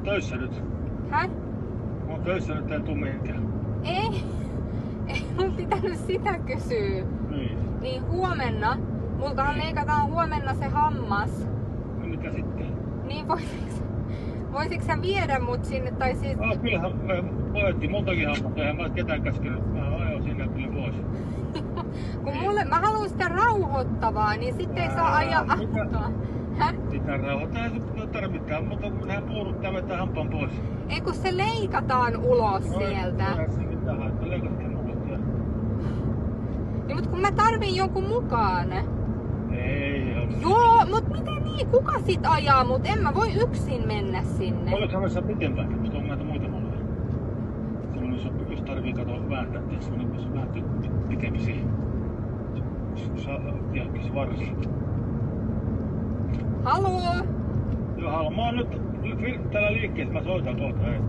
töissä nyt. Häh? Mä oon töissä nyt, en tuu mihinkään. Ei mun pitänyt sitä kysyä. Niin huomenna. Multahan leikataan huomenna se hammas. No mitä sitten? Niin voisitko sä viedä mut sinne? Tai siis... Kyllähän voitti multakin hammasta. Eihän mä ketään käskenyt. Mä ajoin sinne kyllä pois. Kun mä haluan sitä rauhoittavaa, niin sitten ei saa ajaa autoa. Häh? Sitä rauhoittaa ei tarvitaan, mutta kun hän puuduttaa, vetää hampaan pois. Ei kun se leikataan ulos sieltä. Niin mut kun mä tarvin jonkun mukaan. Ei ole. Joo, mut miten niin? Kuka sit ajaa mut? En mä voi yksin mennä sinne. Oletko hänessä pitempäänkin, mutta on näitä muita malleja. Semmoinen, jos tarvii katoa vääntää, semmoinen, jos vähän pikempi siihen. Jälkis varsi. Haloo? Joo, mä oon nyt täällä liikkeessä, mä soitan kohta, hei.